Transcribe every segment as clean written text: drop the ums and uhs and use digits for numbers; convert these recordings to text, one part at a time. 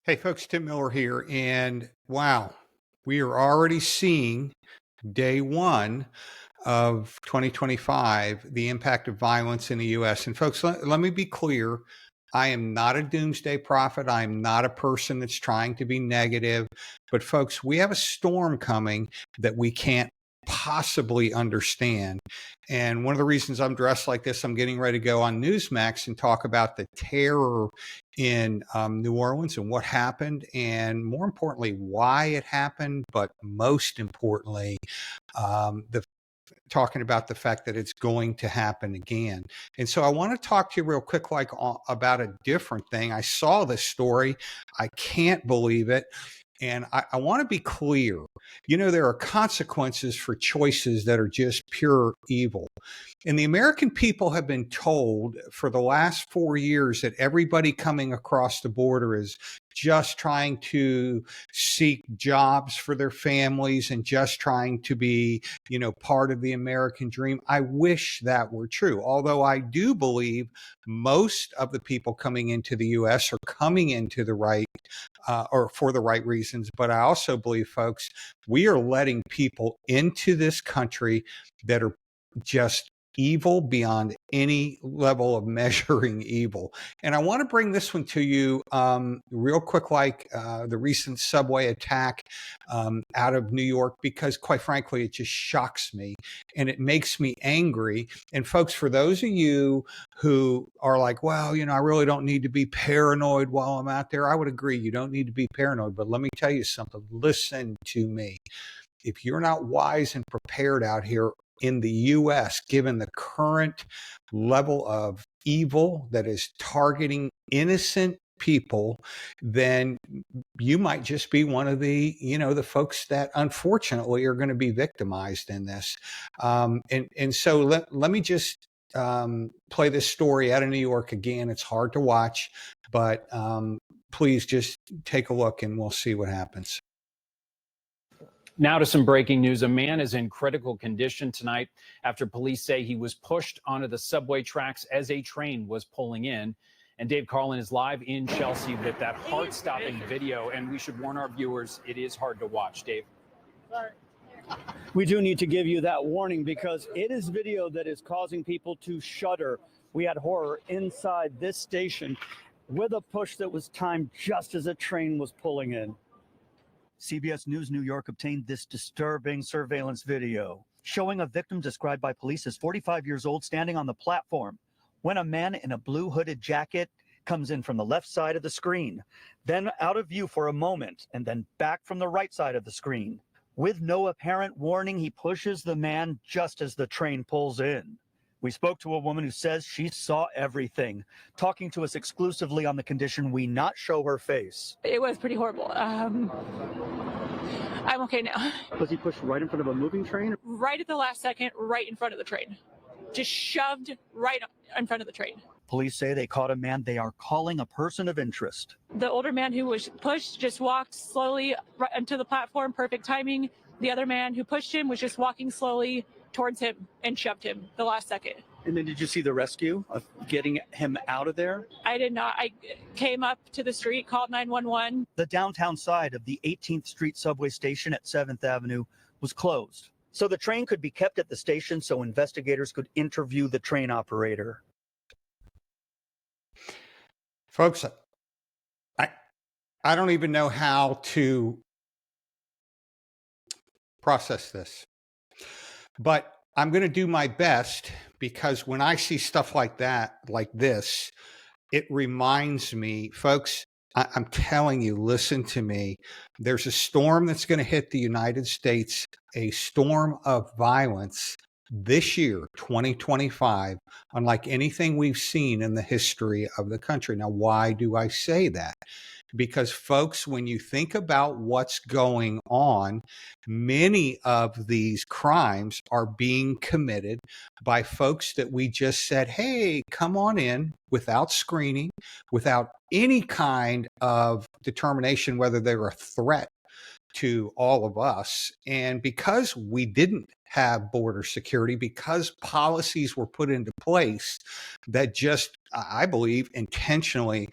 Hey folks, Tim Miller here. And wow, we are already seeing day one of 2025, the impact of violence in the US. And folks, let me be clear. I am not a doomsday prophet. I am not a person that's trying to be negative. But folks, we have a storm coming that we can't possibly understand. And one of the reasons I'm dressed like this, I'm getting ready to go on Newsmax and talk about the terror in New Orleans and what happened, and more importantly, why it happened. But most importantly, the talking about the fact that it's going to happen again. And so I want to talk to you real quick, about a different thing. I saw this story. I can't believe it. And I want to be clear. You know, there are consequences for choices that are just pure evil. And the American people have been told for the last 4 years that everybody coming across the border is just trying to seek jobs for their families and just trying to be, part of the American dream. I wish that were true. Although I do believe most of the people coming into the U.S. are coming into the right or for the right reasons. But I also believe, folks, we are letting people into this country that are just evil beyond any level of measuring evil. And I want to bring this one to you real quick, like the recent subway attack out of New York, because quite frankly, it just shocks me and it makes me angry. And folks, for those of you who are like, well, I really don't need to be paranoid while I'm out there, I would agree. You don't need to be paranoid. But let me tell you something. Listen to me. If you're not wise and prepared out here in the US, given the current level of evil that is targeting innocent people, then you might just be one of the folks that unfortunately are going to be victimized in this. And so let me just play this story out of New York again. It's hard to watch, but please just take a look and we'll see what happens. Now to some breaking news. A man is in critical condition tonight after police say he was pushed onto the subway tracks as a train was pulling in. And Dave Carlin is live in Chelsea with that heart-stopping video. And we should warn our viewers, it is hard to watch. Dave. Sorry. We do need to give you that warning because it is video that is causing people to shudder. We had horror inside this station with a push that was timed just as a train was pulling in. CBS News New York obtained this disturbing surveillance video showing a victim described by police as 45 years old standing on the platform when a man in a blue hooded jacket comes in from the left side of the screen, then out of view for a moment, and then back from the right side of the screen. With no apparent warning, he pushes the man just as the train pulls in. We spoke to a woman who says she saw everything, talking to us exclusively on the condition we not show her face. It was pretty horrible. I'm okay now. Was he pushed right in front of a moving train? Right at the last second, right in front of the train. Just shoved right in front of the train. Police say they caught a man they are calling a person of interest. The older man who was pushed just walked slowly right onto the platform, perfect timing. The other man who pushed him was just walking slowly towards him and shoved him the last second. And then did you see the rescue of getting him out of there? I did not. I came up to the street, called 911. The downtown side of the 18th Street subway station at 7th Avenue was closed. So the train could be kept at the station so investigators could interview the train operator. Folks, I don't even know how to process this, but I'm going to do my best, because when I see stuff like that, like this, it reminds me, folks, I'm telling you, listen to me. There's a storm that's going to hit the United States, a storm of violence this year, 2025, unlike anything we've seen in the history of the country. Now, why do I say that? Because, folks, when you think about what's going on, many of these crimes are being committed by folks that we just said, hey, come on in, without screening, without any kind of determination whether they're a threat to all of us. And because we didn't have border security because policies were put into place that just, I believe, intentionally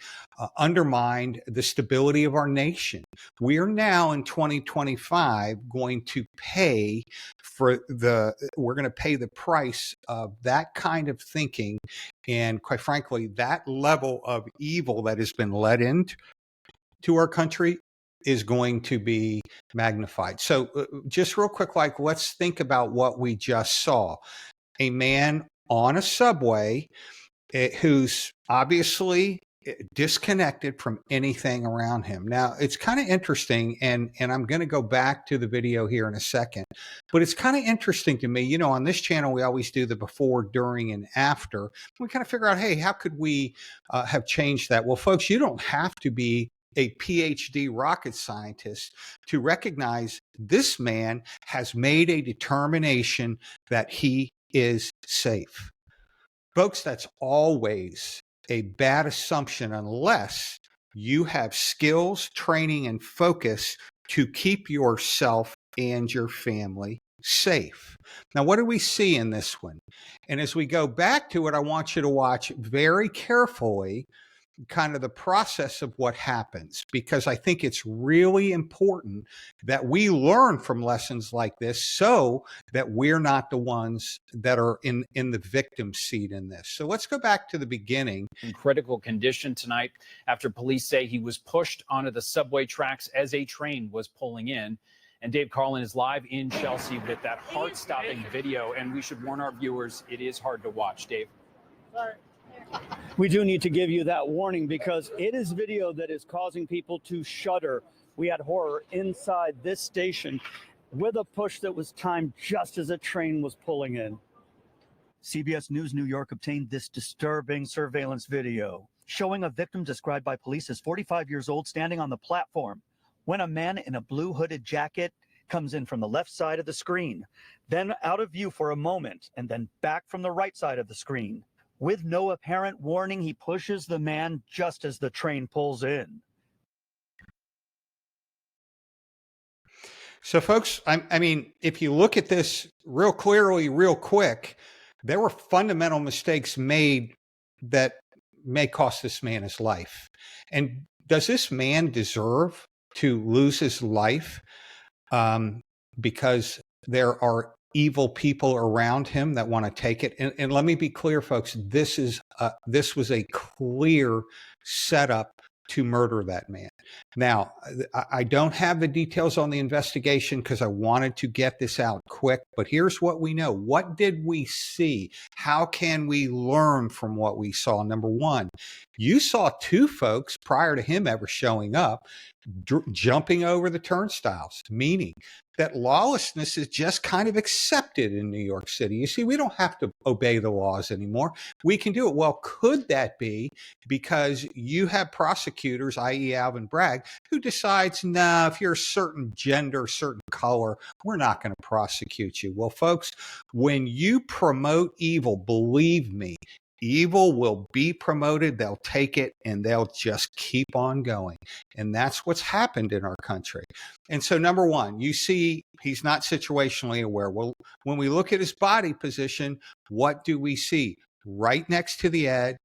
undermined the stability of our nation. We are now in 2025 going to pay we're going to pay the price of that kind of thinking. And quite frankly, that level of evil that has been let into our country is going to be magnified. So just real quick, let's think about what we just saw. A man on a subway who's obviously disconnected from anything around him. Now, it's kind of interesting, and I'm going to go back to the video here in a second, but it's kind of interesting to me. On this channel, we always do the before, during, and after. We kind of figure out, hey, how could we have changed that? Well, folks, you don't have to be a PhD rocket scientist to recognize this man has made a determination that he is safe. Folks, that's always a bad assumption unless you have skills, training, and focus to keep yourself and your family safe. Now, what do we see in this one? And as we go back to it, I want you to watch very carefully kind of the process of what happens, because I think it's really important that we learn from lessons like this so that we're not the ones that are in the victim seat in this. So let's go back to the beginning. In critical condition tonight after police say he was pushed onto the subway tracks as a train was pulling in. And Dave Carlin is live in Chelsea with that heart-stopping video. And we should warn our viewers, it is hard to watch. Dave. Sorry. We do need to give you that warning because it is video that is causing people to shudder. We had horror inside this station with a push that was timed just as a train was pulling in. CBS News New York obtained this disturbing surveillance video showing a victim described by police as 45 years old standing on the platform when a man in a blue hooded jacket comes in from the left side of the screen, then out of view for a moment, and then back from the right side of the screen. With no apparent warning, he pushes the man just as the train pulls in. So, folks, I mean, if you look at this real clearly, real quick, there were fundamental mistakes made that may cost this man his life. And does this man deserve to lose his life because there are evil people around him that want to take it? And let me be clear, folks, this was a clear setup to murder that man. Now, I don't have the details on the investigation because I wanted to get this out quick, but here's what we know. What did we see? How can we learn from what we saw? Number one, you saw two folks prior to him ever showing up jumping over the turnstiles, meaning that lawlessness is just kind of accepted in New York City. You see, we don't have to obey the laws anymore. We can do it. Well, could that be because you have prosecutors, i.e. Alvin Bragg, who decides, nah, if you're a certain gender, certain color, we're not going to prosecute you? Well, folks, when you promote evil, believe me, evil will be promoted. They'll take it and they'll just keep on going. And that's what's happened in our country. And so, number one, you see he's not situationally aware. Well, when we look at his body position, what do we see? Right next to the head,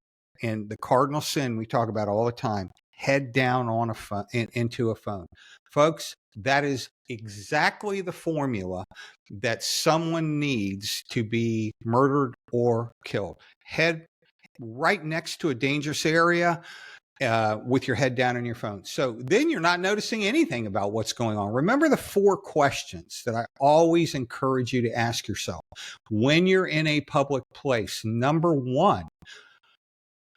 and the cardinal sin we talk about all the time, head down on a phone, into a phone. Folks, that is exactly the formula that someone needs to be murdered or killed. Head right next to a dangerous area with your head down on your phone. So then you're not noticing anything about what's going on. Remember the 4 questions that I always encourage you to ask yourself when you're in a public place. Number 1,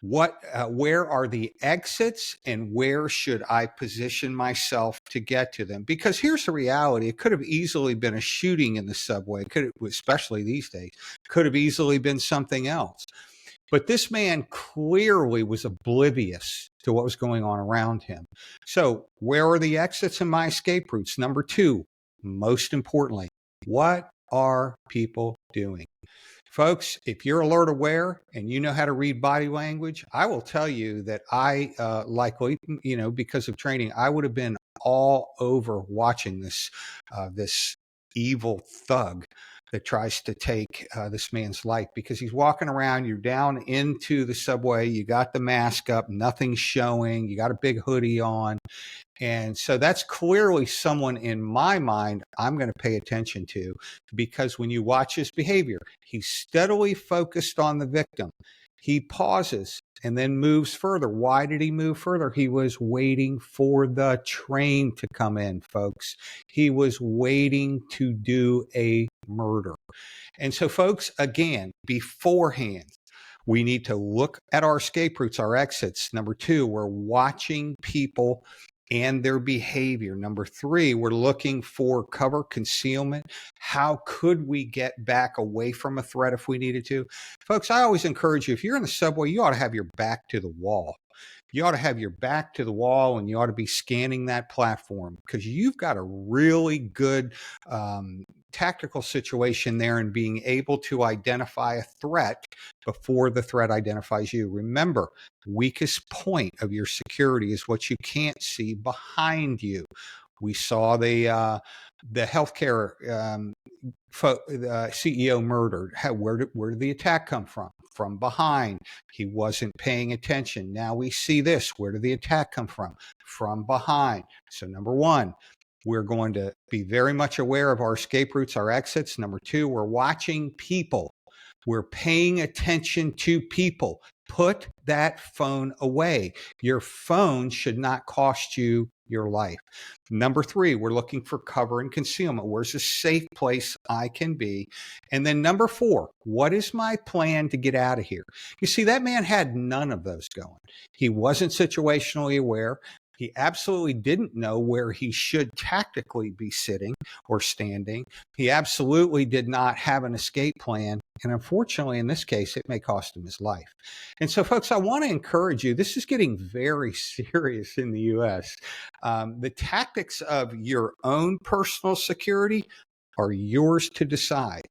where are the exits and where should I position myself to get to them? Because here's the reality. It could have easily been a shooting in the subway. It could have, especially these days, could have easily been something else. But this man clearly was oblivious to what was going on around him. So where are the exits and my escape routes? Number 2, most importantly, what are people doing? Folks, if you're alert aware and you know how to read body language, I will tell you that I likely, because of training, I would have been all over watching this evil thug that tries to take this man's life, because he's walking around. You're down into the subway. You got the mask up. Nothing's showing. You got a big hoodie on. And so that's clearly someone in my mind I'm going to pay attention to, because when you watch his behavior, he's steadily focused on the victim. He pauses and then moves further. Why did he move further? He was waiting for the train to come in, folks. He was waiting to do a murder. And so, folks, again, beforehand, we need to look at our escape routes, our exits. Number two, we're watching people and their behavior. Number three, we're looking for cover, concealment. How could we get back away from a threat if we needed to? Folks, I always encourage you, if you're in the subway, you ought to have your back to the wall. You ought to have your back to the wall, and you ought to be scanning that platform, because you've got a really good tactical situation there in being able to identify a threat before the threat identifies you. Remember, weakest point of your security is what you can't see behind you. We saw the healthcare CEO murdered. Where did the attack come from? From behind. He wasn't paying attention. Now we see this. Where did the attack come from? From behind. So number one, we're going to be very much aware of our escape routes, our exits. Number two, we're watching people. We're paying attention to people. Put that phone away. Your phone should not cost you your life. Number three, we're looking for cover and concealment. Where's a safe place I can be? And then number four, what is my plan to get out of here? You see, that man had none of those going. He wasn't situationally aware. He absolutely didn't know where he should tactically be sitting or standing. He absolutely did not have an escape plan. And unfortunately, in this case, it may cost him his life. And so, folks, I want to encourage you. This is getting very serious in the U.S. The tactics of your own personal security are yours to decide.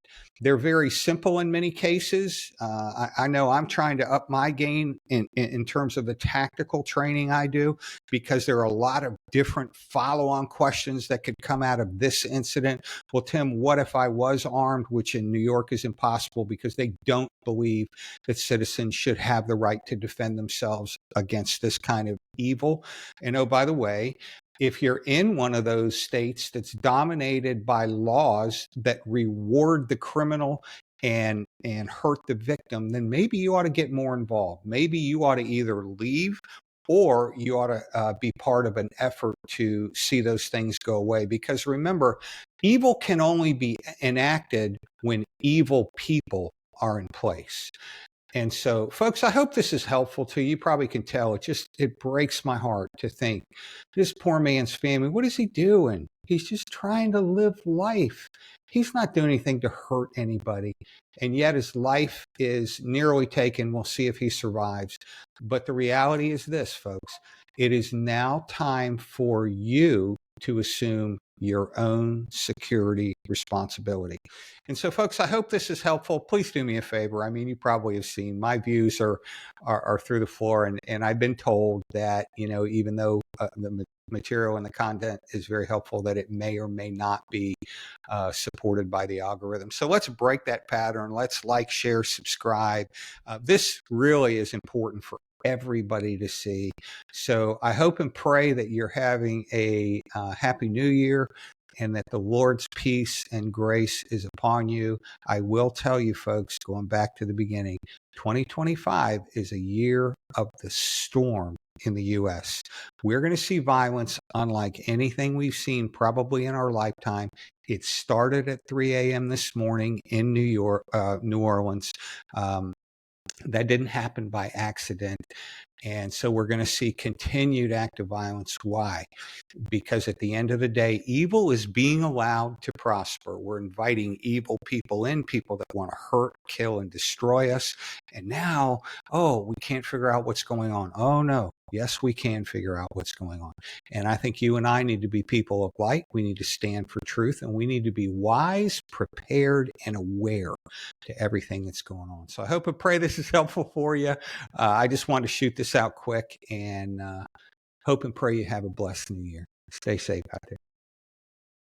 They're very simple in many cases. I know I'm trying to up my game in terms of the tactical training I do, because there are a lot of different follow-on questions that could come out of this incident. Well, Tim, what if I was armed? Which in New York is impossible, because they don't believe that citizens should have the right to defend themselves against this kind of evil. And oh, by the way, if you're in one of those states that's dominated by laws that reward the criminal and hurt the victim, then maybe you ought to get more involved. Maybe you ought to either leave, or you ought to be part of an effort to see those things go away. Because remember, evil can only be enacted when evil people are in place. And so, folks, I hope this is helpful to you. You probably can tell it breaks my heart to think this poor man's family, what is he doing? He's just trying to live life. He's not doing anything to hurt anybody. And yet his life is nearly taken. We'll see if he survives. But the reality is this, folks. It is now time for you to assume your own security responsibility. And so, folks, I hope this is helpful. Please do me a favor. I mean, you probably have seen my views are through the floor. And I've been told that, even though the material and the content is very helpful, that it may or may not be supported by the algorithm. So let's break that pattern. Let's like, share, subscribe. This really is important for everybody to see. So I hope and pray that you're having a happy new year, and that the Lord's peace and grace is upon you. I will tell you, folks, going back to the beginning, 2025 is a year of the storm in the U.S. We're going to see violence unlike anything we've seen probably in our lifetime. It started at 3 a.m. this morning in New Orleans. That didn't happen by accident. And so we're going to see continued active violence. Why? Because at the end of the day, evil is being allowed to prosper. We're inviting evil people in, people that want to hurt, kill, and destroy us. And now, we can't figure out what's going on. Oh, no. Yes, we can figure out what's going on. And I think you and I need to be people of light. We need to stand for truth, and we need to be wise, prepared, and aware to everything that's going on. So I hope and pray this is helpful for you. I just wanted to shoot this out quick, and hope and pray you have a blessed new year. Stay safe out there.